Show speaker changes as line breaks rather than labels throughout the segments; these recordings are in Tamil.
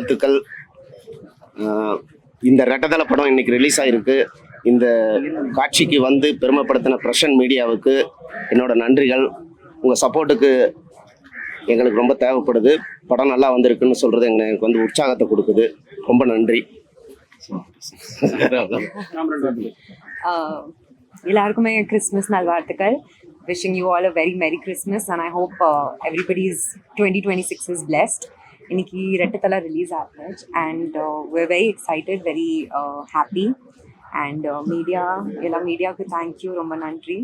வாழ்த்துக்கள். இந்த ரெட்டதலை படம் இன்னைக்கு ரிலீஸ் ஆகிருக்கு. இந்த காட்சிக்கு வந்து பெருமைப்படுத்தின பிரசன்ட் மீடியாவுக்கு என்னோட நன்றிகள். உங்கள் சப்போர்ட்டுக்கு எங்களுக்கு ரொம்ப தேவைப்படுது. படம் நல்லா வந்திருக்குன்னு சொல்கிறது எனக்கு வந்து உற்சாகத்தை கொடுக்குது. ரொம்ப நன்றி.
எல்லாருக்குமே கிறிஸ்மஸ் நல்வாழ்த்துக்கள். Wishing you all a very Merry Christmas and I hope everybody's 2026 is blessed. இன்னைக்கு ரெட்டத்தலை ரிலீஸ் ஆச்சு and we're very excited, very happy and எல்லா மீடியாவுக்கு தேங்க்யூ, ரொம்ப நன்றி.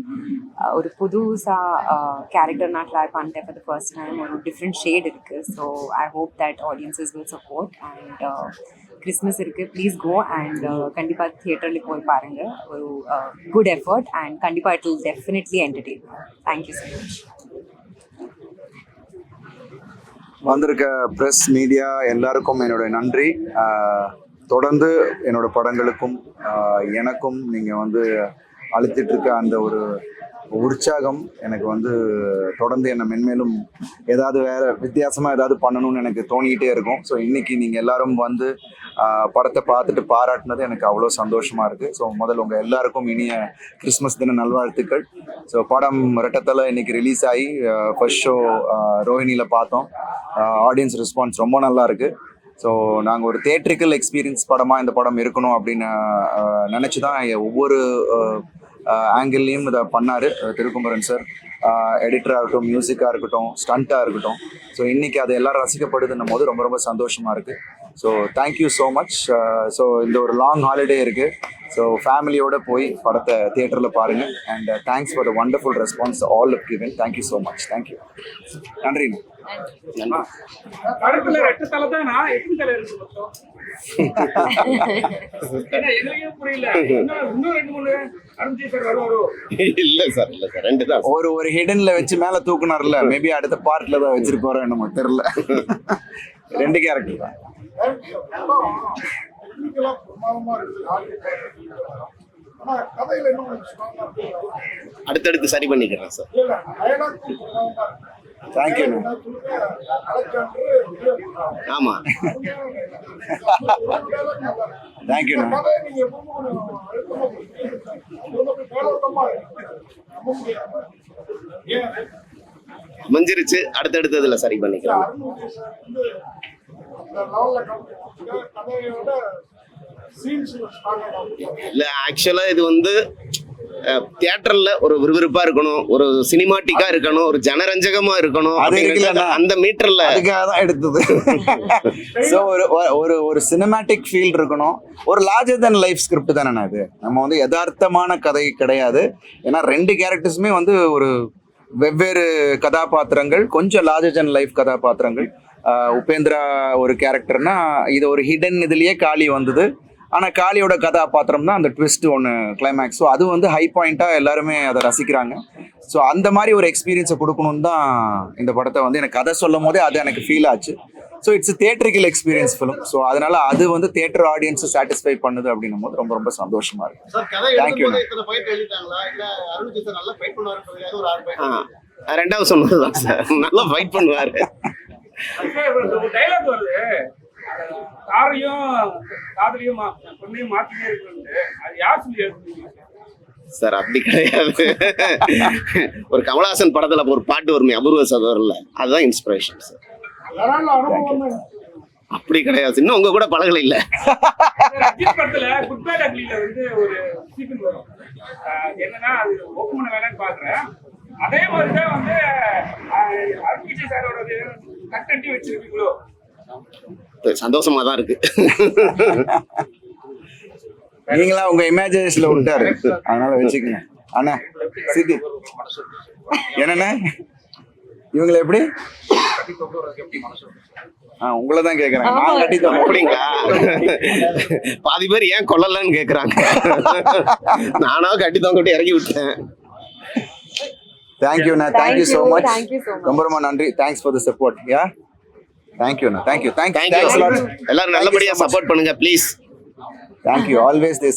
ஒரு புதுசாக கேரக்டர் நான் ட்ரை பண்ணிட்டேன் for the first time. ஒரு டிஃப்ரெண்ட் ஷேட் இருக்குது. So I hope that audiences will support and Christmas இருக்குது, ப்ளீஸ் கோ அண்ட் கண்டிப்பாக தியேட்டரில் போய் பாருங்கள். ஒரு குட் எஃபர்ட் அண்ட் கண்டிப்பாக it will definitely entertain. Thank you so much.
வந்திருக்க ப்ரெஸ் மீடியா எல்லாருக்கும் என்னோட நன்றி. தொடர்ந்து என்னோட படங்களுக்கும் எனக்கும் நீங்கள் வந்து அளித்துட்டு இருக்க அந்த ஒரு உற்சாகம் எனக்கு வந்து தொடர்ந்து என்னை மென்மேலும் ஏதாவது வேறு வித்தியாசமாக ஏதாவது பண்ணணும்னு எனக்கு தோணிக்கிட்டே இருக்கும். ஸோ இன்றைக்கி நீங்கள் எல்லாரும் வந்து படத்தை பார்த்துட்டு பாராட்டினது எனக்கு அவ்வளோ சந்தோஷமாக இருக்குது. ஸோ முதல்ல உங்கள் எல்லாருக்கும் இனிய கிறிஸ்மஸ் தின நல்வாழ்த்துக்கள். ஸோ படம் ரெட்டத்தலை இன்றைக்கி ரிலீஸ் ஆகி ஃபர்ஸ்ட் ஷோ ரோஹிணியில் பார்த்தோம். ஆடியன்ஸ் ரெஸ்பான்ஸ் ரொம்ப நல்லா இருக்குது. ஸோ நாங்கள் ஒரு தியேட்ரிக்கல் எக்ஸ்பீரியன்ஸ் படமாக இந்த படம் இருக்கணும் அப்படின்னு நினச்சி தான் ஒவ்வொரு ஆங்கிள்லேயும் இதை பண்ணார் திருக்குமரன் சார். எடிட்டராக இருக்கட்டும், மியூசிக்காக இருக்கட்டும், ஸ்டண்ட்டாக இருக்கட்டும். ஸோ இன்றைக்கி அது எல்லோரும் ரசிக்கப்படுதுன்னும் போது ரொம்ப ரொம்ப சந்தோஷமாக இருக்குது. So thank you so much. So இந்த ஒரு லாங் ஹாலிடே இருக்குது. ஸோ ஃபேமிலியோடு போய் படத்தை தியேட்டரில் பாருங்கள். And thanks for the wonderful response all of given. Thank you so much. Thank you. நன்றிண்ணா.
படத்துல ரெட்டத்தலை தான் எத்தனை தலை இருக்கு மொத்தம்? எங்களுக்கே புரியல. இன்னும் 2-3 அருண்ஜி சார் வருவாரோ?
இல்ல சார், இல்ல சார், 2 தான்.
ஒரு ஹிடன்ல வச்சு மேல தூக்குனார்ல, மேபி அடுத்த பார்ட்ல தான் வச்சிருப்பாரோ என்னமோ தெரியல. 2 கேரக்டர் தான்.
அடுத்தடுத்து சரி பண்ணிக்கிறேன் சார்.
தேங்க்யூ.
ஆமா,
தேங்க்யூண்ணா.
மஞ்சிருச்சு. அடுத்தடுத்ததுல சரி பண்ணிக்கிறேன். இல்ல, ஆக்சுவலா இது வந்து தியேட்டர்ல ஒரு விறுவிறுப்பா இருக்கணும், ஒரு சினிமாட்டிக்கா இருக்கணும், ஒரு ஜனரஞ்சகமா இருக்கணும். அந்த மீட்டர்ல
அதுக்காக தான் எடுத்தது. ஸோ ஒரு சினிமாட்டிக் ஃபீல் இருக்கணும். ஒரு லார்ஜர் தென் லைஃப் ஸ்கிரிப்ட் தானே இது. நம்ம வந்து யதார்த்தமான கதை கிடையாது. ஏன்னா 2 கேரக்டர்ஸுமே வந்து ஒரு வெவ்வேறு கதாபாத்திரங்கள், கொஞ்சம் லார்ஜர் தென் லைஃப் கதாபாத்திரங்கள். உபேந்திரா ஒரு கேரக்டர்னா இது ஒரு ஹிடன் இதுலயே காளி வந்தது. ஆனால் காளியோட கதாபாத்திரம் தான் அந்த ட்விஸ்ட் ஒன்று கிளைமேக்ஸ். ஸோ அது வந்து ஹை பாயிண்ட்டாக எல்லாருமே அதை ரசிக்கிறாங்க. ஸோ அந்த மாதிரி ஒரு எக்ஸ்பீரியன்ஸை கொடுக்கணும்னு தான் இந்த படத்தை வந்து எனக்கு கதை சொல்லும் போதே அது எனக்கு ஃபீல் ஆச்சு. So it's theatrical experience film. So அதனால அது வந்து தியேட்டர் ஆடியன்ஸை சாட்டிஸ்ஃபை பண்ணுது அப்படின்னும் போது ரொம்ப ரொம்ப சந்தோஷமா இருக்கு. தேங்க்யூ.
2வது சொன்னதுதான் சார், நல்லா ஃபைட் பண்ணுவாரு.
டைலாக் வருது, காதலியும் பொண்ணையும் மாத்திட்டே இருக்கு. அது யார் சொல்லி எழுதுறீங்க
சார்? அப்படி கிடையாது. ஒரு கமலஹாசன் படத்துல ஒரு பாட்டு வருமே, அபூர்வ சகோதரர்ல, அதுதான் இன்ஸ்பிரேஷன் சார். அப்படி கிடையாது. இன்னும் உங்க கூட பழகல இல்ல.
அஜித் படத்துல குட் பை அக்லில வந்து ஒரு சீக்வென்ஸ் வரும். என்னன்னா அது ஓப்பன் பண்ண வேணாம்னு பாக்குறேன். அதே மாதிரி தான் வந்து அருண்ஜி சாரோட கட்டட்டி வச்சிருக்கீங்களோ?
சந்தோஷமா தான் இருக்கு.
நீங்களா உங்க இமேஜினேஷன்ல விட்டாரு, அதனால வச்சுக்கங்க. அண்ணா சித்தி என்னண்ணே இவங்களை எப்படி உங்களை தான் கேக்குறாங்க. நான் கட்டி தரேன்
அப்படிங்களா? பாதி பேர் ஏன் கொல்லலன்னு கேக்குறாங்க. நானா கட்டி தான் இறக்கி விட்டேன்.
தேங்க்யூண்ணா. Thank you so much. ரொம்ப ரொம்ப நன்றி. Thanks for the support. Yeah, தேங்க்யூண்ணா. தேங்க்யூ.
எல்லாரும் நல்லபடியா சப்போர்ட் பண்ணுங்க ப்ளீஸ்.
தேங்க்யூ. ஆல்வேஸ்